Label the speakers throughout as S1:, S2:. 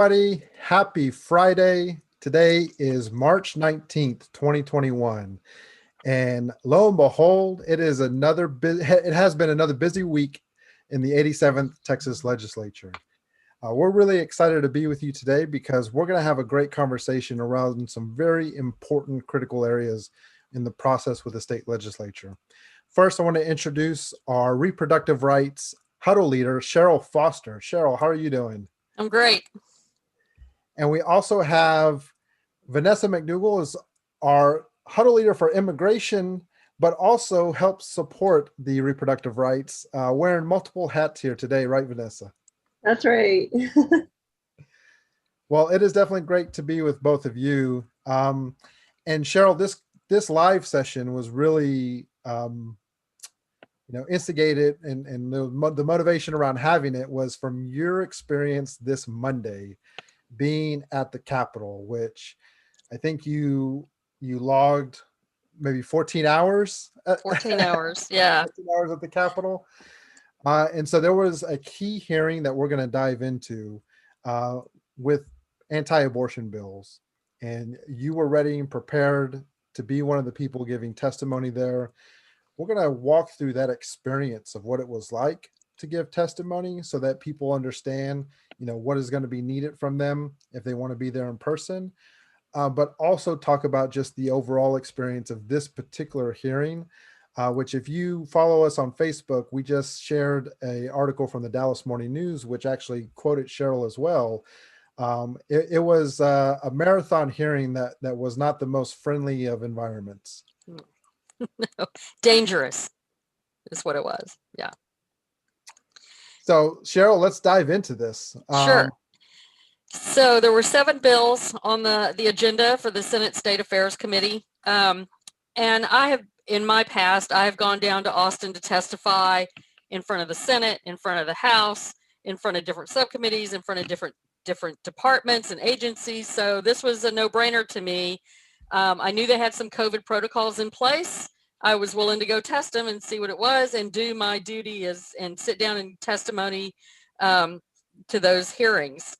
S1: Everybody, happy Friday. Today is March 19th, 2021. And lo and behold, it has been another busy week in the 87th Texas Legislature. We're really excited to be with you today because we're going to have a great conversation around some very important critical areas in the process with the state legislature. First, I want to introduce our reproductive rights huddle leader, Cheryl Foster. Cheryl, how are you doing?
S2: I'm great.
S1: And we also have Vanessa McDougall is our huddle leader for immigration, but also helps support the reproductive rights, wearing multiple hats here today, right, Vanessa?
S3: That's right.
S1: Well, it is definitely great to be with both of you. And Cheryl, this live session was really instigated, and the motivation around having it was from your experience this Monday being at the Capitol, which I think you logged maybe 14 hours.
S2: 14 hours, yeah.
S1: 14 hours at the Capitol. And so there was a key hearing that we're going to dive into with anti-abortion bills. And you were ready and prepared to be one of the people giving testimony there. We're going to walk through that experience of what it was like to give testimony so that people understand, what is going to be needed from them if they want to be there in person, but also talk about just the overall experience of this particular hearing, which if you follow us on Facebook, we just shared an article from the Dallas Morning News, which actually quoted Cheryl as well. It was a marathon hearing that was not the most friendly of environments.
S2: No, dangerous is what it was. Yeah.
S1: So Cheryl, let's dive into this.
S2: Sure. So there were 7 bills on the agenda for the Senate State Affairs Committee. And in my past, I have gone down to Austin to testify in front of the Senate, in front of the House, in front of different subcommittees, in front of different departments and agencies. So this was a no-brainer to me. I knew they had some COVID protocols in place. I was willing to go test them and see what it was and do my duty and sit down and testimony to those hearings.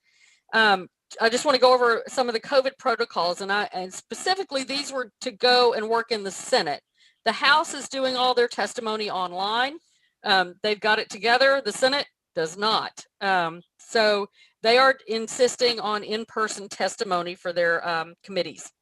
S2: I just want to go over some of the COVID protocols, and specifically these were to go and work in the Senate. The House is doing all their testimony online. They've got it together. The Senate does not. So they are insisting on in-person testimony for their committees.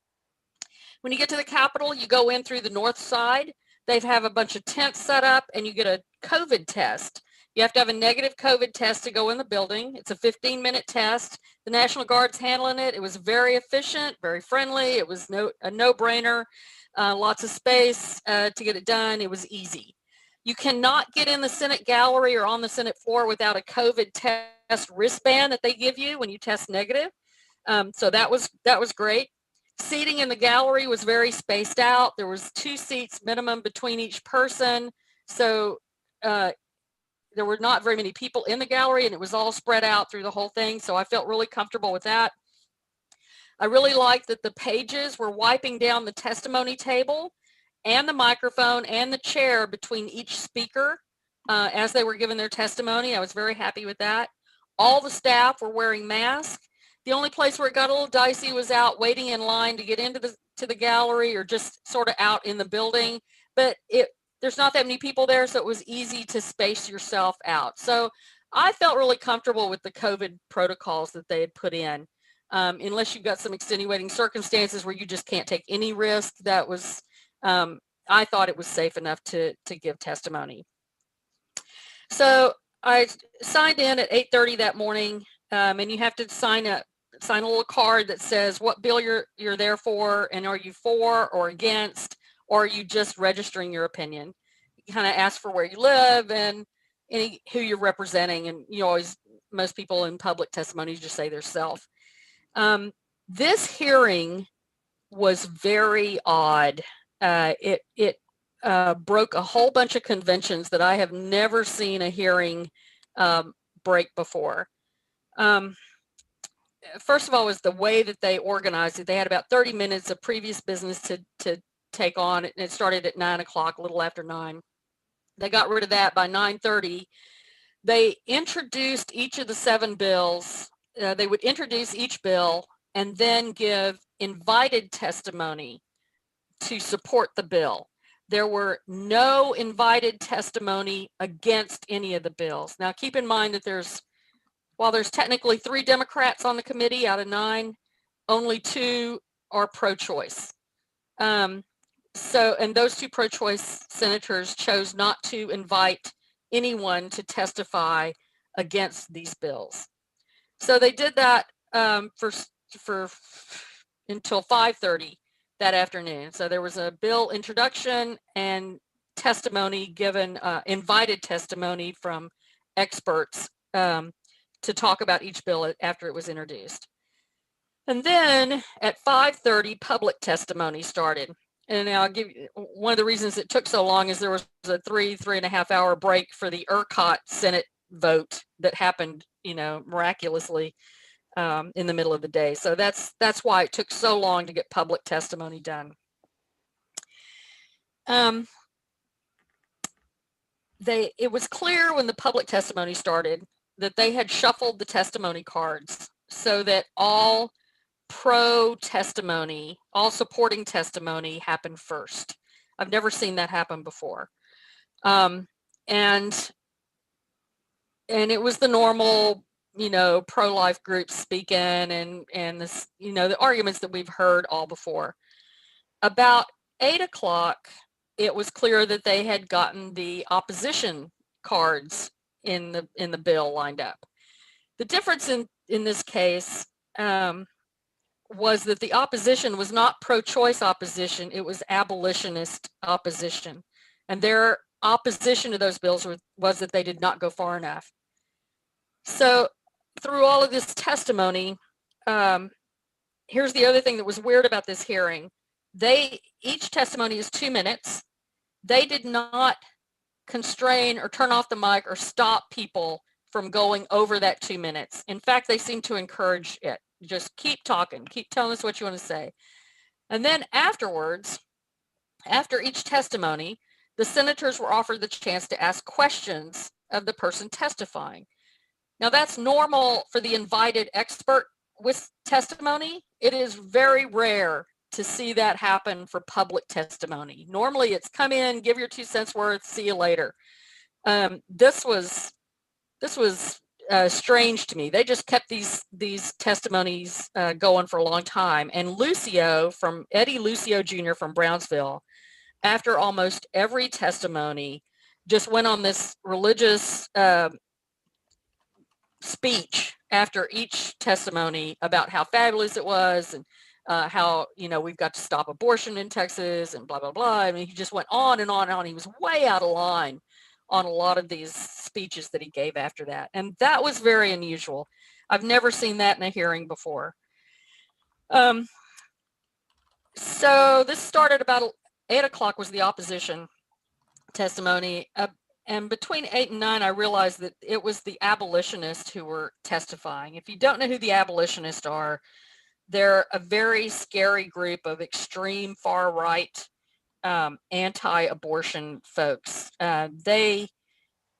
S2: When you get to the Capitol, you go in through the north side. They have a bunch of tents set up, and you get a COVID test. You have to have a negative COVID test to go in the building. It's a 15-minute test. The National Guard's handling it. It was very efficient, very friendly. It was a no-brainer, lots of space to get it done. It was easy. You cannot get in the Senate gallery or on the Senate floor without a COVID test wristband that they give you when you test negative. So that was great. Seating in the gallery was very spaced out. There was 2 seats minimum between each person. So there were not very many people in the gallery, and it was all spread out through the whole thing. So I felt really comfortable with that. I really liked that the pages were wiping down the testimony table and the microphone and the chair between each speaker as they were giving their testimony. I was very happy with that. All the staff were wearing masks. The only place where it got a little dicey was out waiting in line to get into the gallery, or just sort of out in the building. But there's not that many people there, so it was easy to space yourself out. So I felt really comfortable with the COVID protocols that they had put in, unless you've got some extenuating circumstances where you just can't take any risk. That was, I thought it was safe enough to give testimony. So I signed in at 8:30 that morning, and you have to sign a little card that says what bill you're there for, and are you for or against, or are you just registering your opinion. You kind of ask for where you live and who you're representing, and most people in public testimony just say their self. This hearing was very odd. It broke a whole bunch of conventions that I have never seen a hearing break before. First of all, was the way that they organized it. They had about 30 minutes of previous business to take on, and it started at 9 o'clock, a little after 9. They got rid of that by 9:30. They introduced each of the 7 bills. they would introduce each bill and then give invited testimony to support the bill. There were no invited testimony against any of the bills. Now, keep in mind that while there's technically 3 Democrats on the committee out of 9, only 2 are pro-choice. And those 2 pro-choice senators chose not to invite anyone to testify against these bills. So they did that for until 5:30 that afternoon. So there was a bill introduction and testimony given, invited testimony from experts to talk about each bill after it was introduced. And then at 5:30, public testimony started. And I'll give you one of the reasons it took so long is there was a 3.5 hour break for the ERCOT Senate vote that happened, miraculously in the middle of the day. So that's why it took so long to get public testimony done. It was clear when the public testimony started that they had shuffled the testimony cards so that all pro-testimony, all supporting testimony happened first. I've never seen that happen before. And it was the normal, pro-life groups speaking and this, the arguments that we've heard all before. About 8 o'clock, it was clear that they had gotten the opposition cards in the bill lined up. The difference in this case was that the opposition was not pro-choice opposition, it was abolitionist opposition. And their opposition to those bills was that they did not go far enough. So through all of this testimony, here's the other thing that was weird about this hearing. Each testimony is 2 minutes. They did not constrain or turn off the mic or stop people from going over that 2 minutes. In fact, they seemed to encourage it. Just keep talking, keep telling us what you want to say. And then afterwards, after each testimony, the senators were offered the chance to ask questions of the person testifying. Now that's normal for the invited expert with testimony. It is very rare to see that happen for public testimony. Normally it's come in, give your 2 cents worth, see you later. This was strange to me. They just kept these testimonies going for a long time. And Eddie Lucio Jr. from Brownsville, after almost every testimony, just went on this religious speech after each testimony about how fabulous it was and how, we've got to stop abortion in Texas and blah, blah, blah. I mean, he just went on and on and on. He was way out of line on a lot of these speeches that he gave after that. And that was very unusual. I've never seen that in a hearing before. So this started about 8 o'clock was the opposition testimony. And between 8 and 9, I realized that it was the abolitionists who were testifying. If you don't know who the abolitionists are, they're a very scary group of extreme far-right anti-abortion folks. They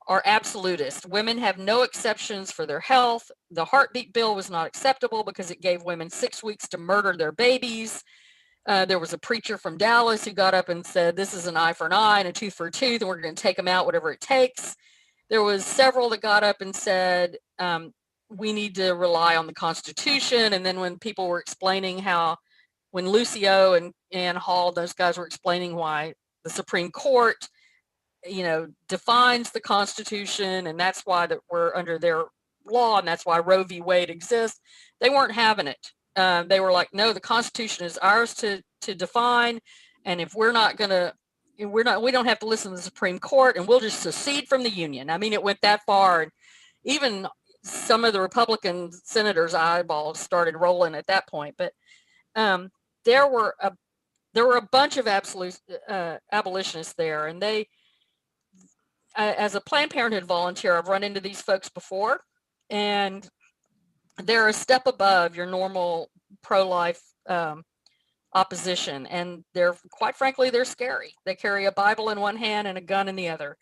S2: are absolutists. Women have no exceptions for their health. The heartbeat bill was not acceptable because it gave women 6 weeks to murder their babies. There was a preacher from Dallas who got up and said, this is an eye for an eye and a tooth for a tooth, and we're going to take them out, whatever it takes. There was several that got up and said, we need to rely on the Constitution. And then when people were explaining when Lucio and Ann Hall, those guys were explaining why the Supreme Court, defines the Constitution, and that's why that we're under their law, and that's why Roe v. Wade exists, they weren't having it. They were like, no, the Constitution is ours to define, and if we don't have to listen to the Supreme Court, and we'll just secede from the Union. I mean, it went that far, and even some of the Republican senators' eyeballs started rolling at that point. But there were a bunch of abolitionists there, and as a Planned Parenthood volunteer, I've run into these folks before, and they're a step above your normal pro-life opposition, and quite frankly, they're scary. They carry a Bible in one hand and a gun in the other.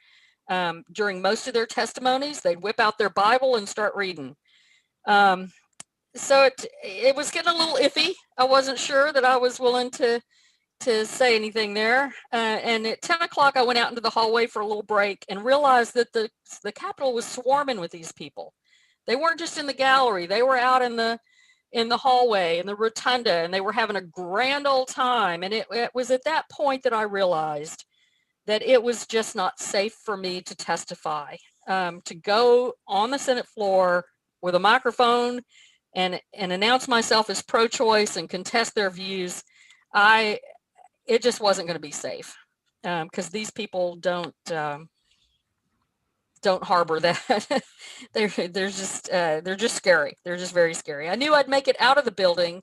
S2: During most of their testimonies, they'd whip out their Bible and start reading. so it was getting a little iffy. I wasn't sure that I was willing to say anything there. And at 10 o'clock, I went out into the hallway for a little break and realized that the Capitol was swarming with these people. They weren't just in the gallery; they were out in the hallway, in the rotunda, and they were having a grand old time. And it was at that point that I realized that it was just not safe for me to testify, to go on the Senate floor with a microphone and announce myself as pro-choice and contest their views. It just wasn't going to be safe, because these people don't harbor that. they're just scary. They're just very scary. I knew I'd make it out of the building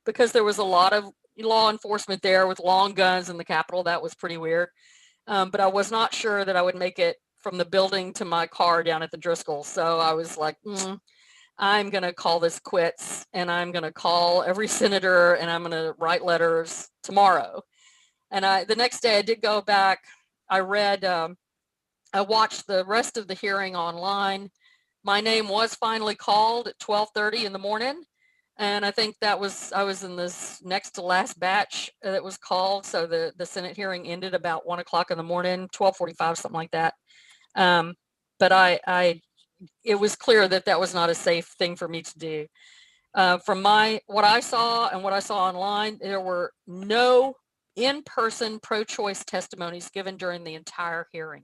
S2: because there was a lot of law enforcement there with long guns in the Capitol. That was pretty weird. But I was not sure that I would make it from the building to my car down at the Driscoll. So I was like, I'm going to call this quits, and I'm going to call every senator, and I'm going to write letters tomorrow. And the next day I did go back. I watched the rest of the hearing online. My name was finally called at 12:30 in the morning. And I think I was in this next to last batch that was called. So the Senate hearing ended about 1 o'clock in the morning, 12:45, something like that. But it was clear that was not a safe thing for me to do. From what I saw and what I saw online, there were no in-person pro-choice testimonies given during the entire hearing.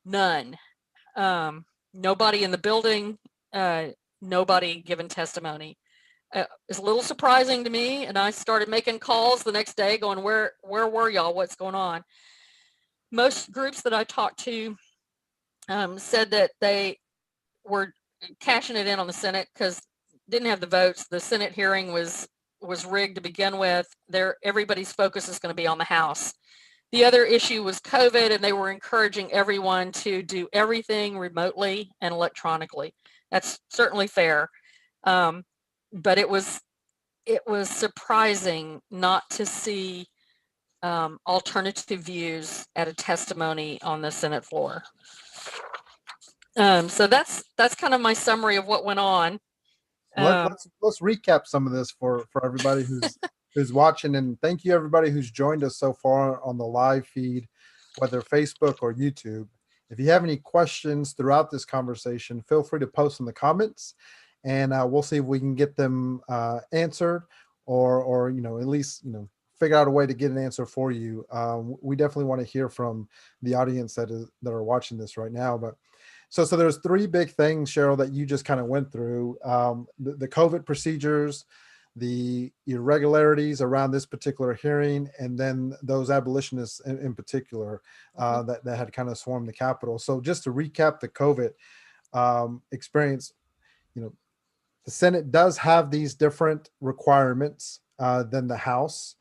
S2: None. Nobody in the building, nobody given testimony. It's a little surprising to me, and I started making calls the next day going, where were y'all? What's going on? Most groups that I talked to said that they were cashing it in on the Senate because didn't have the votes. The Senate hearing was rigged to begin with. Everybody's focus is going to be on the House. The other issue was COVID, and they were encouraging everyone to do everything remotely and electronically. That's certainly fair. But it was surprising not to see alternative views at a testimony on the Senate floor. So that's kind of my summary of what went on.
S1: Let's recap some of this for everybody who's watching, and thank you everybody who's joined us so far on the live feed, whether Facebook or YouTube. If you have any questions throughout this conversation, feel free to post in the comments, and we'll see if we can get them answered, or at least figure out a way to get an answer for you. We definitely want to hear from the audience that are watching this right now. But so there's three big things, Cheryl, that you just kind of went through: the COVID procedures, the irregularities around this particular hearing, and then those abolitionists in particular that had kind of swarmed the Capitol. So just to recap the COVID experience, the Senate does have these different requirements than the House.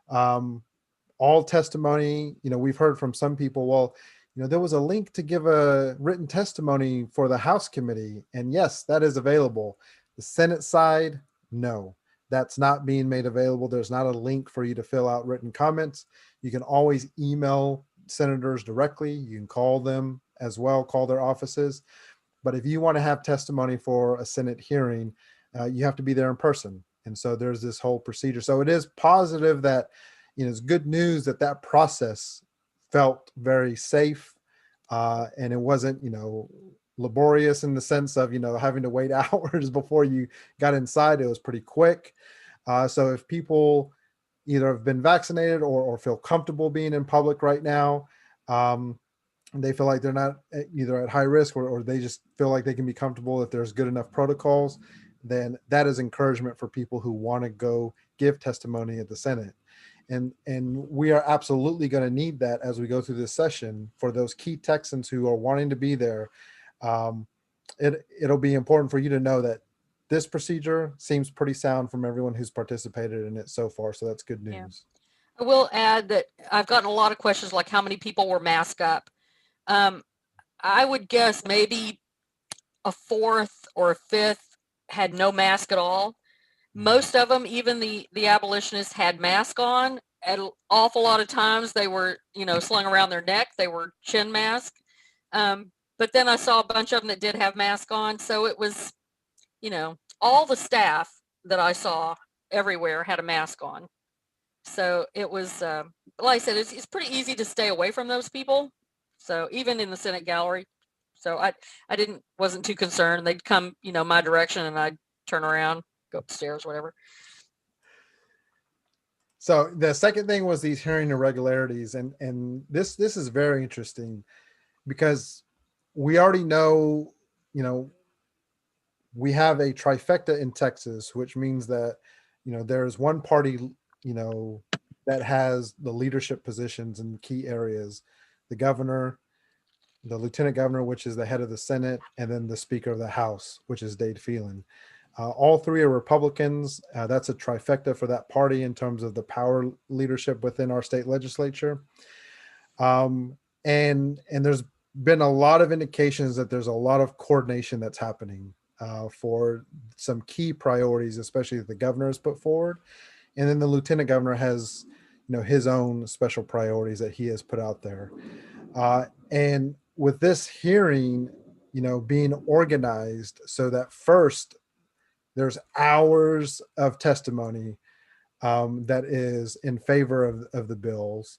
S1: All testimony, we've heard from some people, well, there was a link to give a written testimony for the House committee. And yes, that is available. The Senate side, no, that's not being made available. There's not a link for you to fill out written comments. You can always email senators directly. You can call them as well, call their offices. But if you want to have testimony for a Senate hearing, you have to be there in person. And so there's this whole procedure. So it is positive that, it's good news that process felt very safe, and it wasn't, laborious in the sense of, having to wait hours before you got inside. It was pretty quick. So if people either have been vaccinated or feel comfortable being in public right now, they feel like they're not either at high risk or they just feel like they can be comfortable if there's good enough protocols, then that is encouragement for people who want to go give testimony at the Senate. And we are absolutely going to need that as we go through this session for those key Texans who are wanting to be there. It'll be important for you to know that this procedure seems pretty sound from everyone who's participated in it so far. So that's good news.
S2: Yeah. I will add that I've gotten a lot of questions like how many people were masked up. I would guess maybe a fourth or a fifth had no mask at all. Most of them, even the abolitionists, had masks on. At an awful lot of times they were, slung around their neck. They were chin masks. But then I saw a bunch of them that did have masks on. So it was, all the staff that I saw everywhere had a mask on. So it was, like I said, it's pretty easy to stay away from those people. So even in the Senate gallery. So I wasn't too concerned. They'd come, my direction, and I'd turn around, go upstairs, whatever.
S1: So the second thing was these hearing irregularities, and this is very interesting because we already know, we have a trifecta in Texas, which means that, there's one party, that has the leadership positions in key areas: the governor, the lieutenant governor, which is the head of the Senate, and then the Speaker of the House, which is Dade Phelan. All three are Republicans. That's a trifecta for that party in terms of the power leadership within our state legislature. And there's been a lot of indications that there's a lot of coordination that's happening for some key priorities, especially that the governor has put forward. And then the lieutenant governor has, his own special priorities that he has put out there. And with this hearing, being organized so that first there's hours of testimony that is in favor of the bills.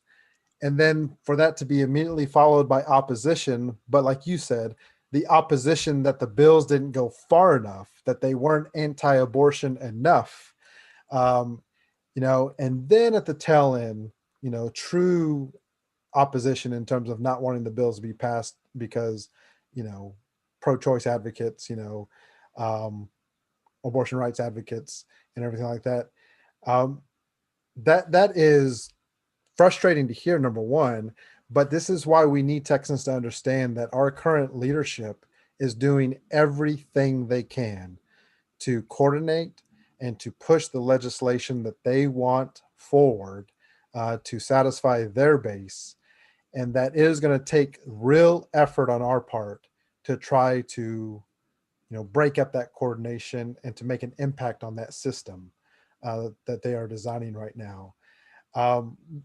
S1: And then for that to be immediately followed by opposition, but like you said, the opposition that the bills didn't go far enough, that they weren't anti-abortion enough, and then at the tail end, true opposition in terms of not wanting the bills to be passed because, pro-choice advocates, abortion rights advocates and everything like that. That is frustrating to hear, number one, but this is why we need Texans to understand that our current leadership is doing everything they can to coordinate and to push the legislation that they want forward to satisfy their base. And that is going to take real effort on our part to try to, break up that coordination and to make an impact on that system that they are designing right now.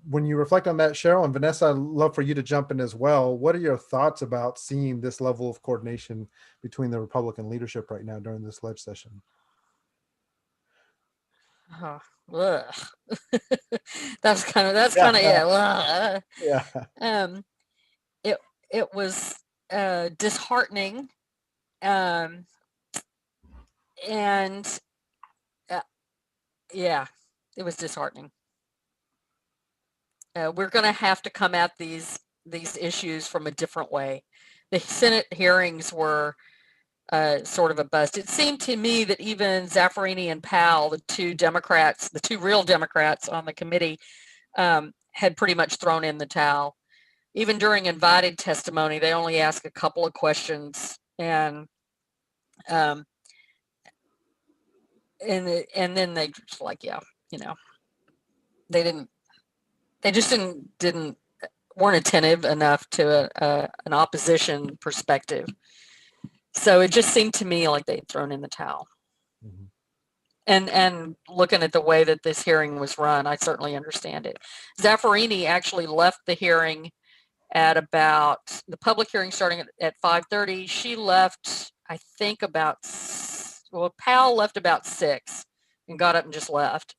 S1: When you reflect on that, Cheryl and Vanessa, I'd love for you to jump in as well. What are your thoughts about seeing this level of coordination between the Republican leadership right now during this ledge session?
S2: That's kind of yeah.
S1: Yeah.
S2: It was disheartening, and yeah, it was disheartening. We're going to have to come at these issues from a different way. The Senate hearings were sort of a bust. It seemed to me that even Zaffarini and Powell, the two real Democrats on the committee, had pretty much thrown in the towel. Even during invited testimony, they only asked a couple of questions, and then they just they just weren't attentive enough to an opposition perspective. So it just seemed to me like they'd thrown in the towel. Mm-hmm. And looking at the way that this hearing was run, I certainly understand it. Zaffarini actually left the hearing at about, the public hearing starting at 5:30. She left, I think Powell left about 6 and got up and just left.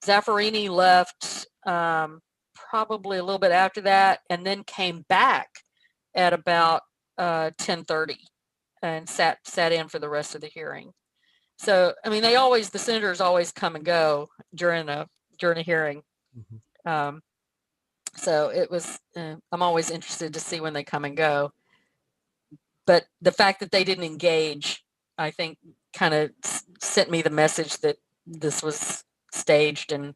S2: Zaffarini left probably a little bit after that, and then came back at about 10:30 and sat in for the rest of the hearing. So, I mean, the senators always come and go during a hearing. Mm-hmm. So it was, I'm always interested to see when they come and go. But the fact that they didn't engage, I think, kind of sent me the message that this was staged and,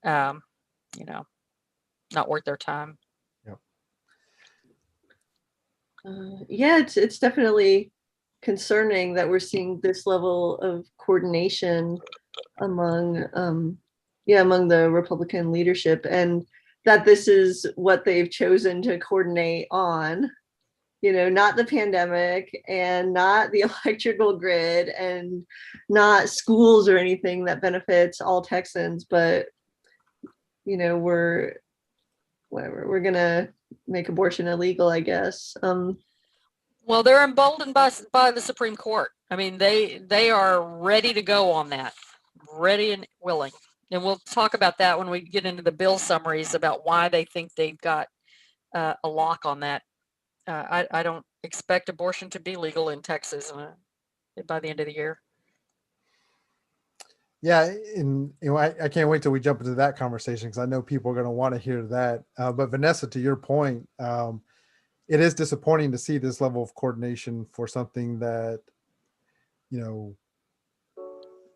S2: not worth their time.
S1: Yep.
S3: Yeah, it's definitely concerning that we're seeing this level of coordination among the Republican leadership, and that this is what they've chosen to coordinate on, not the pandemic and not the electrical grid and not schools or anything that benefits all Texans, but we're gonna make abortion illegal, I guess.
S2: Well, they're emboldened by the Supreme Court. I mean, they are ready to go on that, ready and willing. And we'll talk about that when we get into the bill summaries about why they think they've got a lock on that. I don't expect abortion to be legal in Texas by the end of the year.
S1: Yeah, and I can't wait till we jump into that conversation because I know people are going to want to hear that. But Vanessa, to your point, it is disappointing to see this level of coordination for something that, you know,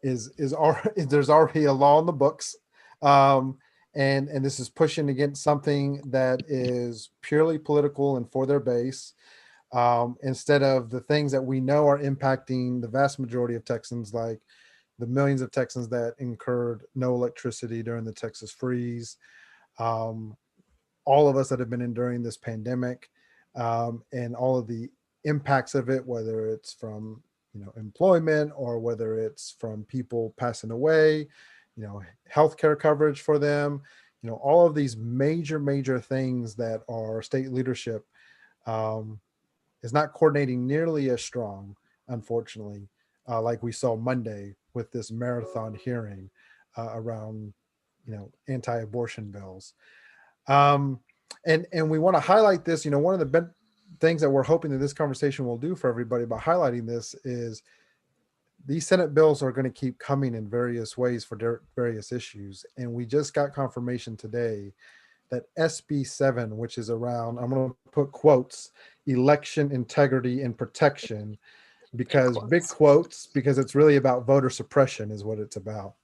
S1: is already, there's already a law in the books, and this is pushing against something that is purely political and for their base, instead of the things that we know are impacting the vast majority of Texans, like the millions of Texans that incurred no electricity during the Texas freeze, all of us that have been enduring this pandemic, and all of the impacts of it, whether it's from employment or whether it's from people passing away, healthcare coverage for them, all of these major things that our state leadership is not coordinating nearly as strong, unfortunately, like we saw Monday with this marathon hearing around anti-abortion bills. And we want to highlight this. One of the things that we're hoping that this conversation will do for everybody by highlighting this is these Senate bills are going to keep coming in various ways for various issues. And we just got confirmation today that SB 7, which is around, I'm going to put quotes, election integrity and protection, because big quotes, because it's really about voter suppression is what it's about.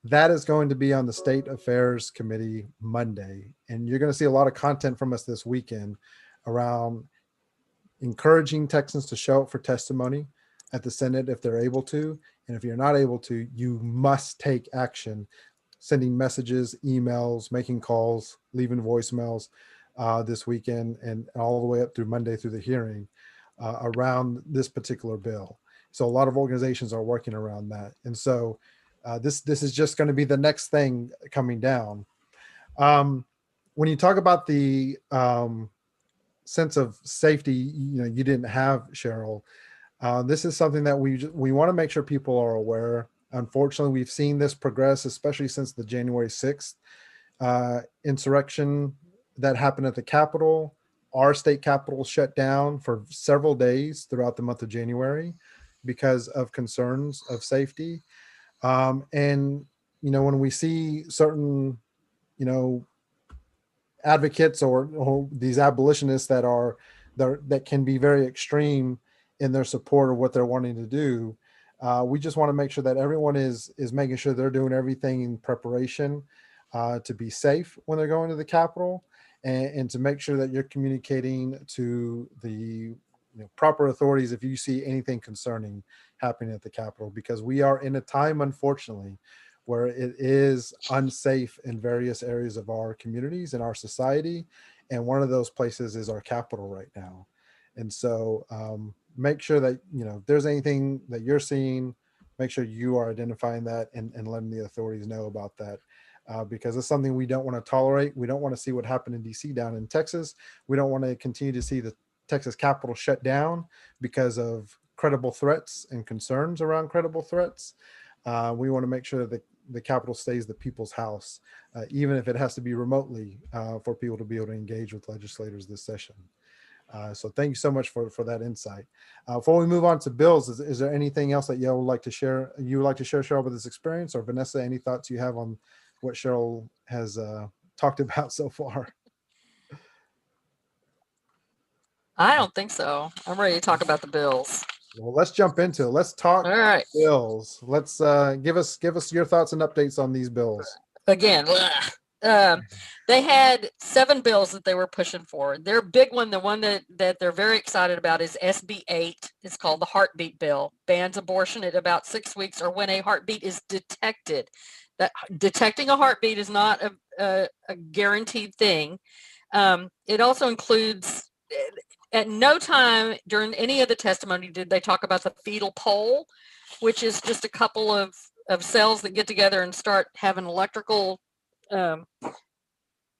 S1: That is going to be on the State Affairs Committee Monday. And you're going to see a lot of content from us this weekend around encouraging Texans to show up for testimony at the Senate if they're able to. And if you're not able to, you must take action, sending messages, emails, making calls, leaving voicemails this weekend and all the way up through Monday through the hearing around this particular bill. So a lot of organizations are working around that. And so this is just going to be the next thing coming down. When you talk about the sense of safety, you didn't have, Cheryl, this is something that we want to make sure people are aware. Unfortunately, we've seen this progress, especially since the January 6th insurrection that happened at the Capitol. Our state capitol shut down for several days throughout the month of January because of concerns of safety. And, when we see certain, advocates or these abolitionists that can be very extreme in their support of what they're wanting to do, we just want to make sure that everyone is making sure they're doing everything in preparation to be safe when they're going to the Capitol, and to make sure that you're communicating to the proper authorities if you see anything concerning happening at the Capitol, because we are in a time, unfortunately, where it is unsafe in various areas of our communities and our society. And one of those places is our Capitol right now. And so make sure that, if there's anything that you're seeing, make sure you are identifying that and letting the authorities know about that. Because it's something we don't want to tolerate. We don't want to see what happened in DC down in Texas. We don't want to continue to see the Texas Capitol shut down because of credible threats and concerns around credible threats. We want to make sure that the Capitol stays the people's house, even if it has to be remotely, for people to be able to engage with legislators this session. So thank you so much for that insight. Before we move on to bills, is there anything else that you would like to share? Cheryl, with this experience, or Vanessa, any thoughts you have on what Cheryl has talked about so far?
S2: I don't think so. I'm ready to talk about the bills.
S1: Well, let's jump into it. Let's talk
S2: All right.
S1: bills. Let's give us your thoughts and updates on these bills.
S2: Again, they had 7 bills that they were pushing for. Their big one, the one that they're very excited about, is SB 8. It's called the Heartbeat Bill. Bans abortion at about 6 weeks or when a heartbeat is detected. That detecting a heartbeat is not a guaranteed thing. It also includes, at no time during any of the testimony did they talk about the fetal pole, which is just a couple of cells that get together and start having electrical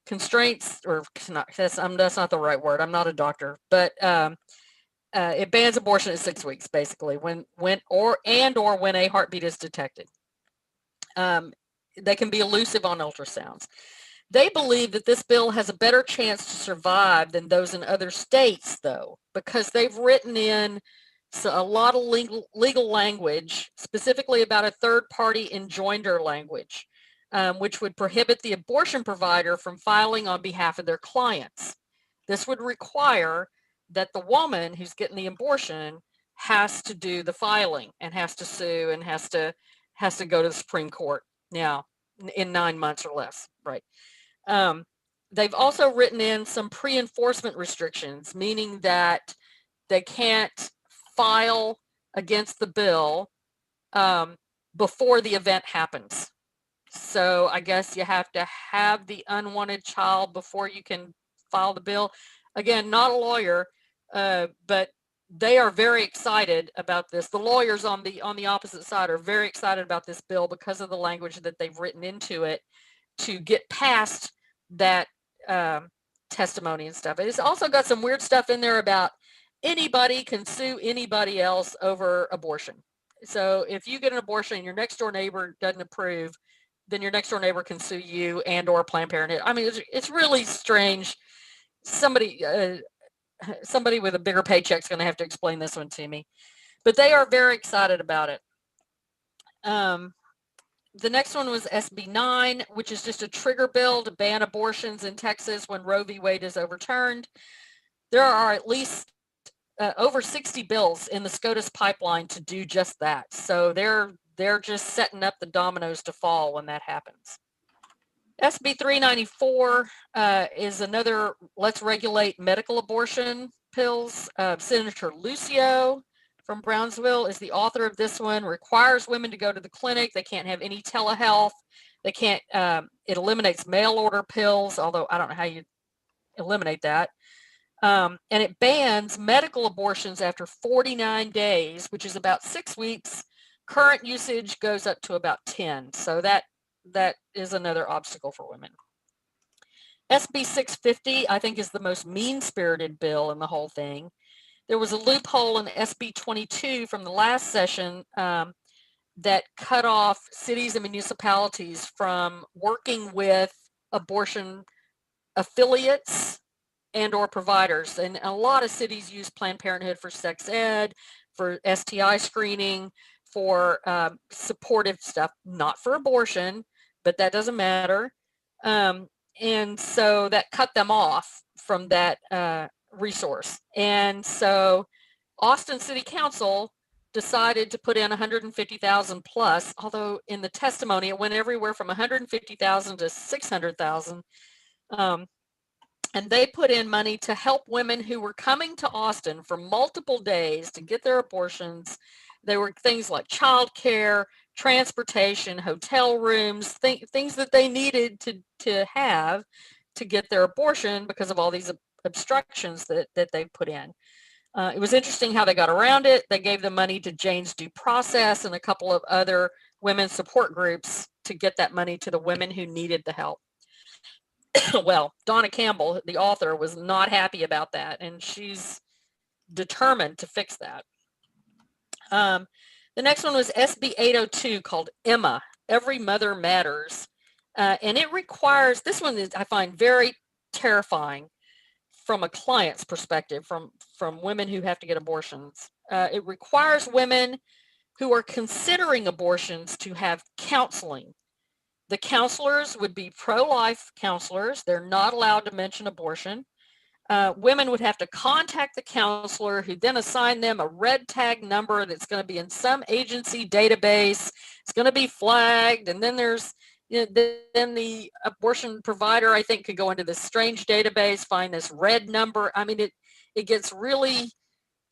S2: constraints, or not, that's not the right word. I'm not a doctor, but it bans abortion at 6 weeks, basically, when or when a heartbeat is detected. They can be elusive on ultrasounds. They believe that this bill has a better chance to survive than those in other states, though, because they've written in a lot of legal language, specifically about a third-party enjoinder language, which would prohibit the abortion provider from filing on behalf of their clients. This would require that the woman who's getting the abortion has to do the filing and has to sue and has to go to the Supreme Court now in 9 months or less, right? They've also written in some pre-enforcement restrictions, meaning that they can't file against the bill before the event happens. So I guess you have to have the unwanted child before you can file the bill. Again, not a lawyer, but they are very excited about this. The lawyers on the opposite side are very excited about this bill because of the language that they've written into it to get past that testimony and stuff. It's also got some weird stuff in there about anybody can sue anybody else over abortion. So if you get an abortion and your next door neighbor doesn't approve, then your next door neighbor can sue you and or Planned Parenthood. I mean, it's really strange. Somebody with a bigger paycheck is going to have to explain this one to me, but they are very excited about it. The next one was SB 9, which is just a trigger bill to ban abortions in Texas when Roe v. Wade is overturned. There are at least over 60 bills in the SCOTUS pipeline to do just that. So they're just setting up the dominoes to fall when that happens. SB 394 is another let's regulate medical abortion pills. Senator Lucio from Brownsville is the author of this one. Requires women to go to the clinic. They can't have any telehealth. They can't, it eliminates mail order pills, although I don't know how you eliminate that. And it bans medical abortions after 49 days, which is about 6 weeks. Current usage goes up to about 10. So that is another obstacle for women. SB 650, I think, is the most mean-spirited bill in the whole thing. There was a loophole in SB 22 from the last session that cut off cities and municipalities from working with abortion affiliates and or providers. And a lot of cities use Planned Parenthood for sex ed, for STI screening, for supportive stuff, not for abortion, but that doesn't matter. And so that cut them off from that resource. And so Austin City Council decided to put in 150,000 plus, although in the testimony it went everywhere from 150,000 to 600,000. And they put in money to help women who were coming to Austin for multiple days to get their abortions. There were things like childcare, transportation, hotel rooms, things that they needed to have to get their abortion because of all these obstructions that they put in. It was interesting how they got around it. They gave the money to Jane's Due Process and a couple of other women's support groups to get that money to the women who needed the help. Well, Donna Campbell, the author, was not happy about that, and she's determined to fix that. The next one was SB 802 called Emma, Every Mother Matters. And it requires, this one is, I find, very terrifying from a client's perspective, from women who have to get abortions. It requires women who are considering abortions to have counseling. The counselors would be pro-life counselors. They're not allowed to mention abortion. Women would have to contact the counselor, who then assign them a red tag number that's going to be in some agency database. It's going to be flagged, and then there's, then the abortion provider, I think, could go into this strange database, find this red number. I mean, it gets really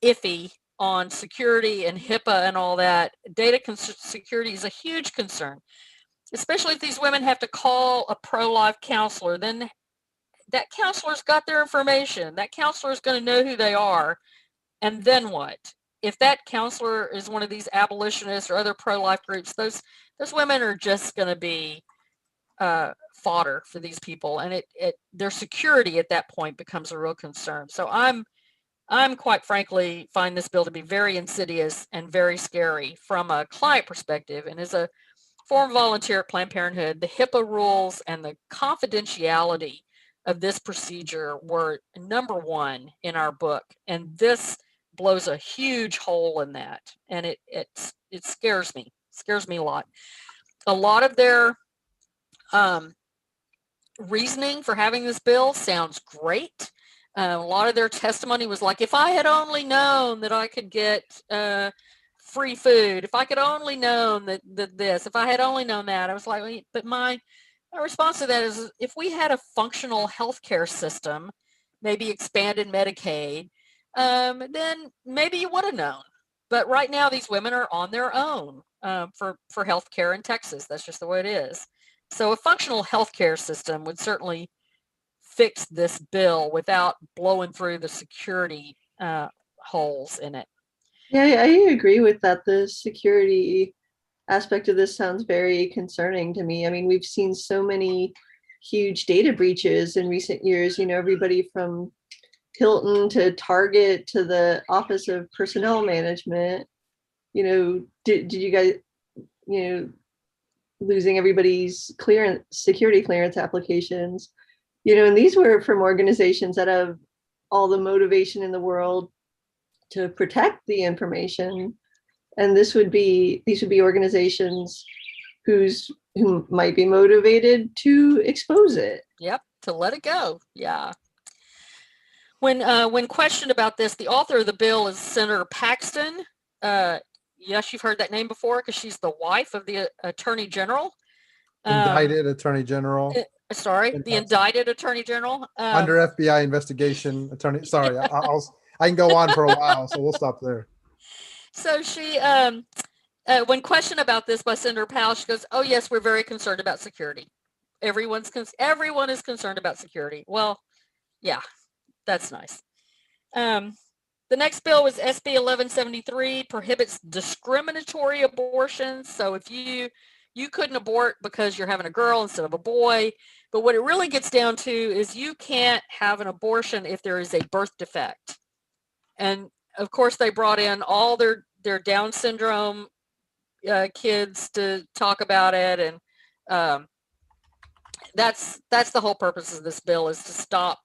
S2: iffy on security and HIPAA and all that. Data security is a huge concern, especially if these women have to call a pro-life counselor. Then that counselor's got their information. That counselor is going to know who they are. And then what? If that counselor is one of these abolitionists or other pro-life groups, those women are just going to be fodder for these people. And their security at that point becomes a real concern. So I'm I'm quite frankly find this bill to be very insidious and very scary from a client perspective. And as a former volunteer at Planned Parenthood, the HIPAA rules and the confidentiality of this procedure were number one in our book. And this blows a huge hole in that. And it scares me a lot. A lot of their reasoning for having this bill sounds great. A lot of their testimony was like, if I had only known that I could get free food, if I could only known that this, if I had only known that, I was like, but my response to that is, if we had a functional healthcare system, maybe expanded Medicaid, then maybe you would have known. But right now, these women are on their own for healthcare in Texas. That's just the way it is. So a functional healthcare system would certainly fix this bill without blowing through the security holes in it.
S3: Yeah, I agree with that. The security aspect of this sounds very concerning to me. I mean, we've seen so many huge data breaches in recent years, everybody from Hilton to Target to the Office of Personnel Management, did you guys, losing everybody's security clearance applications, and these were from organizations that have all the motivation in the world to protect the information. And these would be organizations who might be motivated to expose it.
S2: Yep, to let it go. Yeah. When questioned about this, the author of the bill is Senator Paxton. Yes, you've heard that name before because she's the wife of the Attorney General.
S1: Indicted Attorney General.
S2: The indicted Attorney General.
S1: Under FBI investigation, attorney. Sorry, I can go on for a while, so we'll stop there.
S2: So she, when questioned about this by Senator Powell, she goes, "Oh yes, we're very concerned about security. Everyone is concerned about security." Well, yeah, that's nice. The next bill was SB 1173, prohibits discriminatory abortions. So if you couldn't abort because you're having a girl instead of a boy, but what it really gets down to is you can't have an abortion if there is a birth defect. And of course, they brought in all their Down syndrome kids to talk about it, and that's the whole purpose of this bill, is to stop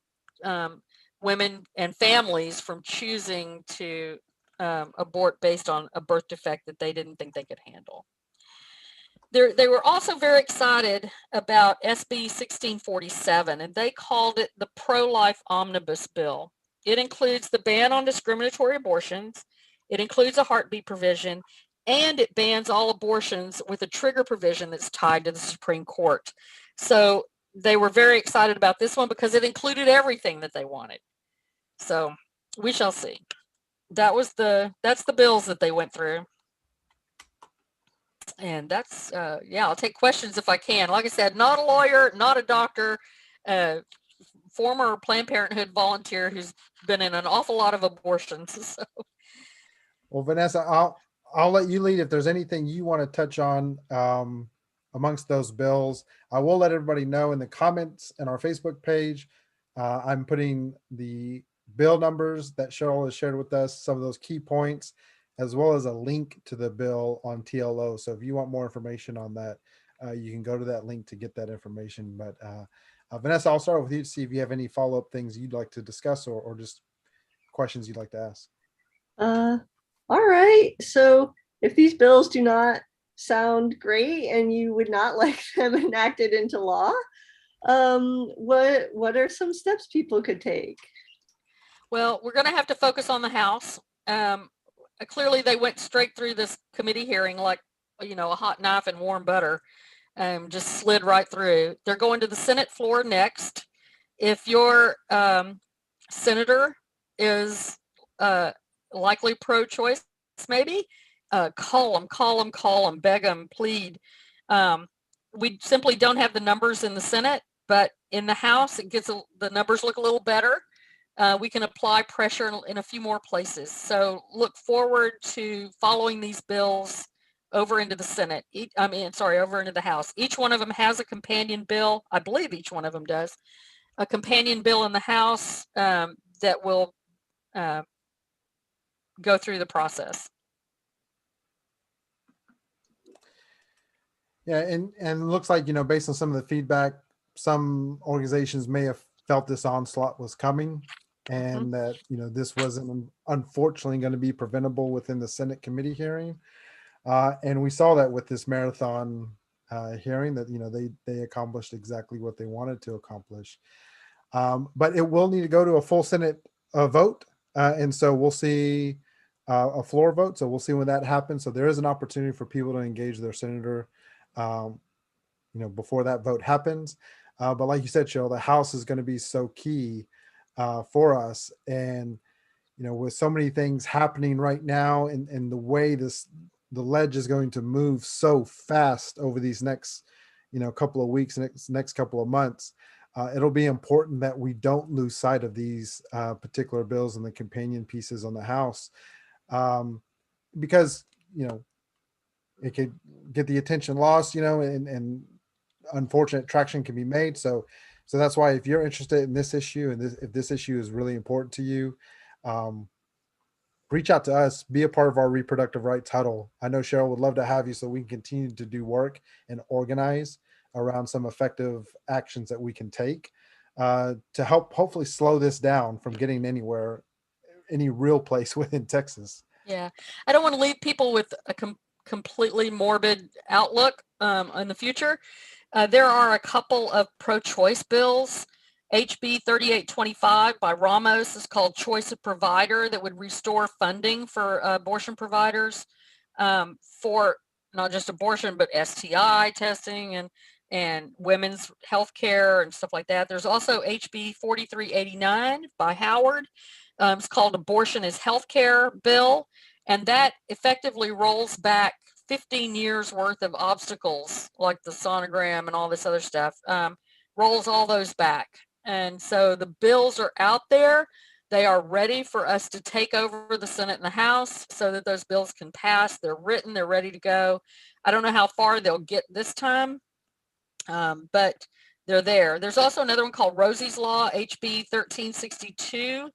S2: women and families from choosing to abort based on a birth defect that they didn't think they could handle. They were also very excited about SB 1647, and they called it the Pro-Life Omnibus Bill. It includes the ban on discriminatory abortions, it includes a heartbeat provision, and it bans all abortions with a trigger provision that's tied to the Supreme Court. So they were very excited about this one because it included everything that they wanted. So we shall see. That's the bills that they went through. And that's, I'll take questions if I can. Like I said, not a lawyer, not a doctor, former Planned Parenthood volunteer who's been in an awful lot of abortions. So.
S1: Well, Vanessa, I'll let you lead if there's anything you want to touch on amongst those bills. I will let everybody know in the comments in our Facebook page. I'm putting the bill numbers that Cheryl has shared with us, some of those key points, as well as a link to the bill on TLO. So if you want more information on that, you can go to that link to get that information. But Vanessa, I'll start with you to see if you have any follow-up things you'd like to discuss or just questions you'd like to ask.
S3: All right. So if these bills do not sound great and you would not like them enacted into law, what are some steps people could take?
S2: Well, we're going to have to focus on the House. Clearly, they went straight through this committee hearing like, a hot knife and warm butter, just slid right through. They're going to the Senate floor next. If your senator is likely pro-choice, maybe, call them, beg them, plead. We simply don't have the numbers in the Senate, but in the House, the numbers look a little better. We can apply pressure in a few more places. So look forward to following these bills over into the Senate. Over into the House. Each one of them has a companion bill. I believe each one of them does. A companion bill in the House that will go through the process.
S1: Yeah, and it looks like, based on some of the feedback, some organizations may have felt this onslaught was coming, and that, this wasn't unfortunately going to be preventable within the Senate committee hearing. And we saw that with this marathon hearing, that, they accomplished exactly what they wanted to accomplish. But it will need to go to a full Senate vote. And so we'll see a floor vote. So we'll see when that happens. So there is an opportunity for people to engage their senator, before that vote happens. But like you said, Cheryl, the House is going to be so key for us. And, with so many things happening right now, and the way the Lege is going to move so fast over these next, couple of weeks, next couple of months, it'll be important that we don't lose sight of these particular bills and the companion pieces on the House, because, it could get the attention lost, and unfortunate traction can be made. So that's why, if you're interested in this issue, and if this issue is really important to you, reach out to us, be a part of our reproductive rights huddle. I know Cheryl would love to have you, so we can continue to do work and organize around some effective actions that we can take to help hopefully slow this down from getting anywhere, any real place within Texas.
S2: Yeah, I don't want to leave people with a completely morbid outlook in the future. There are a couple of pro-choice bills. HB 3825 by Ramos is called Choice of Provider, that would restore funding for abortion providers for not just abortion, but STI testing and women's health care and stuff like that. There's also HB 4389 by Howard. It's called Abortion is Healthcare Bill. And that effectively rolls back 15 years worth of obstacles, like the sonogram and all this other stuff, rolls all those back. And so the bills are out there. They are ready for us to take over the Senate and the House so that those bills can pass. They're written, they're ready to go. I don't know how far they'll get this time, but they're there. There's also another one called Rosie's Law, HB 1362,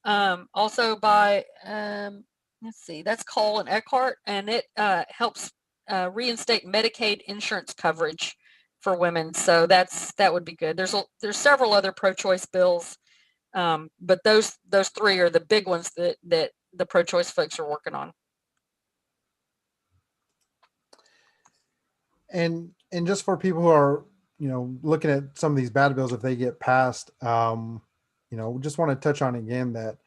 S2: also by, let's see, that's Cole and Eckhart, and it helps reinstate Medicaid insurance coverage for women. So that would be good. There's several other pro-choice bills, but those three are the big ones that the pro-choice folks are working on.
S1: And just for people who are, looking at some of these bad bills, if they get passed, just want to touch on again that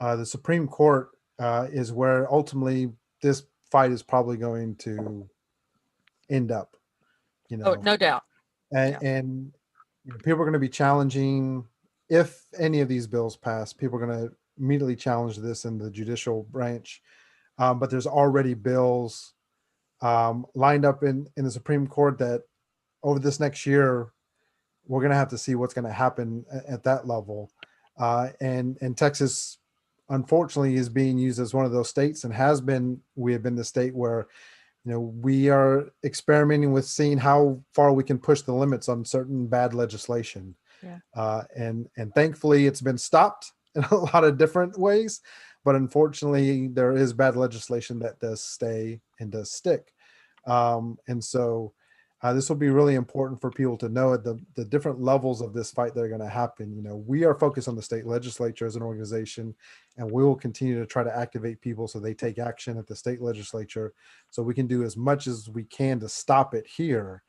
S1: the Supreme Court is where ultimately this fight is probably going to end up.
S2: Oh, no doubt.
S1: And people are going to be challenging, if any of these bills pass, people are going to immediately challenge this in the judicial branch. But there's already bills lined up in the Supreme Court that over this next year, we're going to have to see what's going to happen at that level. And Texas, unfortunately, is being used as one of those states, and we have been the state where, we are experimenting with seeing how far we can push the limits on certain bad legislation.
S2: Yeah.
S1: And thankfully it's been stopped in a lot of different ways, but unfortunately there is bad legislation that does stay and does stick. And so this will be really important for people to know at the different levels of this fight that are going to happen. We are focused on the state legislature as an organization, and we will continue to try to activate people so they take action at the state legislature, so we can do as much as we can to stop it here.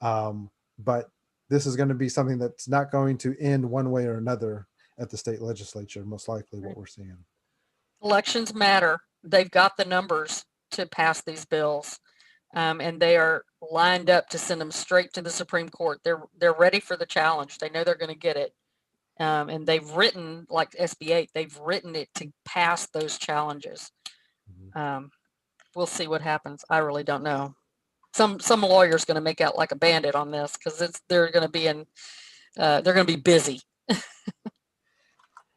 S1: But this is going to be something that's not going to end one way or another at the state legislature, most likely what we're seeing.
S2: Elections matter. They've got the numbers to pass these bills. And they are lined up to send them straight to the Supreme Court. They're ready for the challenge. They know they're going to get it. And they've written, like SB 8, they've written it to pass those challenges. We'll see what happens. I really don't know. Some lawyer's going to make out like a bandit on this, because they're going to be busy.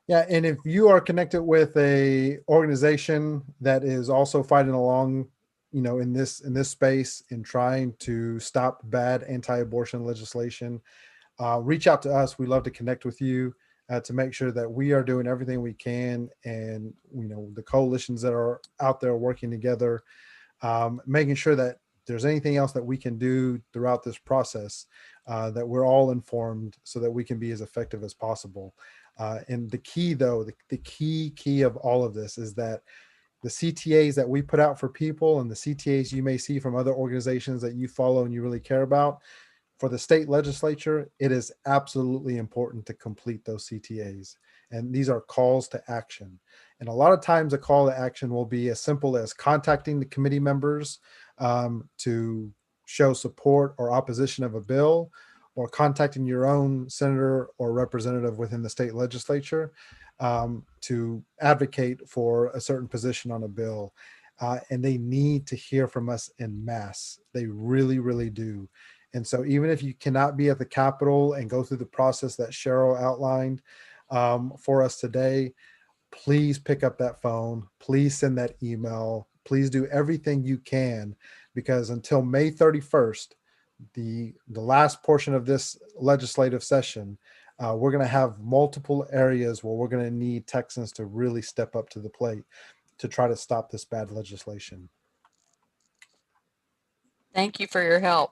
S1: Yeah, and if you are connected with a organization that is also fighting along, in this space and trying to stop bad anti-abortion legislation, reach out to us. We love to connect with you. to make sure that we are doing everything we can, and the coalitions that are out there working together, making sure that there's anything else that we can do throughout this process, that we're all informed so that we can be as effective as possible. And the key, though, the key of all of this is that the CTAs that we put out for people, and the CTAs you may see from other organizations that you follow and you really care about, for the state legislature, it is absolutely important to complete those CTAs. And these are calls to action. And a lot of times a call to action will be as simple as contacting the committee members to show support or opposition of a bill, or contacting your own senator or representative within the state legislature to advocate for a certain position on a bill. And they need to hear from us en masse. They really, really do. And so even if you cannot be at the Capitol and go through the process that Cheryl outlined for us today, please pick up that phone. Please send that email. Please do everything you can, because until May 31st, the last portion of this legislative session, we're going to have multiple areas where we're going to need Texans to really step up to the plate to try to stop this bad legislation.
S2: Thank you for your help.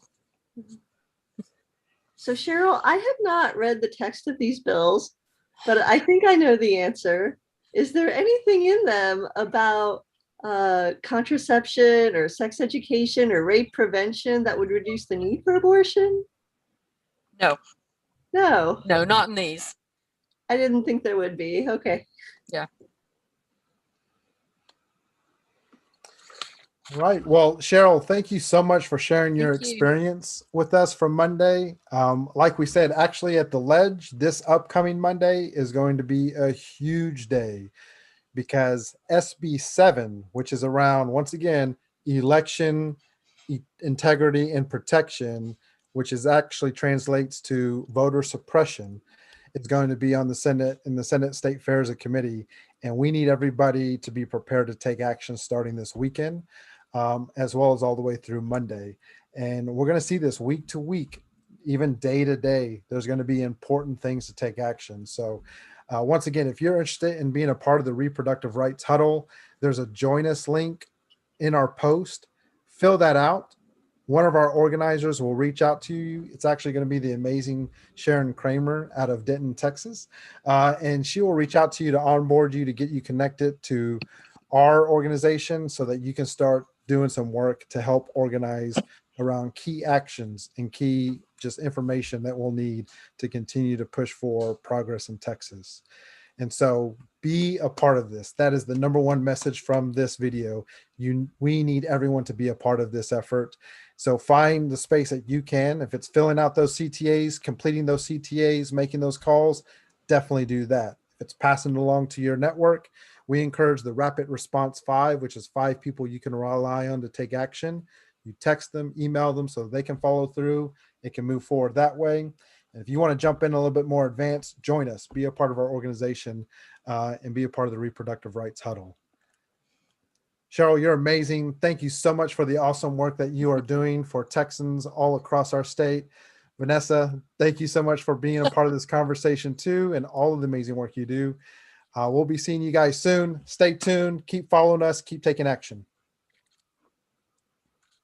S3: So Cheryl, I have not read the text of these bills, but I think I know the answer. Is there anything in them about contraception or sex education or rape prevention that would reduce the need for abortion?
S2: No.
S3: No.
S2: No, not in these.
S3: I didn't think there would be. Okay.
S2: Yeah.
S1: Right. Well, Cheryl, thank you so much for sharing your
S2: Thank you.
S1: experience with us from Monday. Like we said, actually at the Lege, this upcoming Monday is going to be a huge day, because SB 7, which is around, once again, election integrity and protection, which is actually translates to voter suppression, is going to be on the Senate, in the Senate State Affairs Committee. And we need everybody to be prepared to take action starting this weekend, as well as all the way through Monday. And we're going to see this week to week, even day to day. There's going to be important things to take action. So once again, if you're interested in being a part of the Reproductive Rights Huddle, there's a join us link in our post. Fill that out. One of our organizers will reach out to you. It's actually going to be the amazing Sharon Kramer out of Denton, Texas. And she will reach out to you to onboard you, to get you connected to our organization so that you can start doing some work to help organize around key actions and key just information that we'll need to continue to push for progress in Texas. And so be a part of this. That is the number one message from this video. We need everyone to be a part of this effort. So find the space that you can. If it's filling out those CTAs, completing those CTAs, making those calls, definitely do that. If it's passing it along to your network, we encourage the Rapid Response 5, which is 5 people you can rely on to take action. You text them, email them so they can follow through. It can move forward that way. And if you want to jump in a little bit more advanced, join us, be a part of our organization, and be a part of the Reproductive Rights Huddle. Cheryl, you're amazing. Thank you so much for the awesome work that you are doing for Texans all across our state. Vanessa, thank you so much for being a part of this conversation too, and all of the amazing work you do. We'll be seeing you guys soon. Stay tuned. Keep following us. Keep taking action.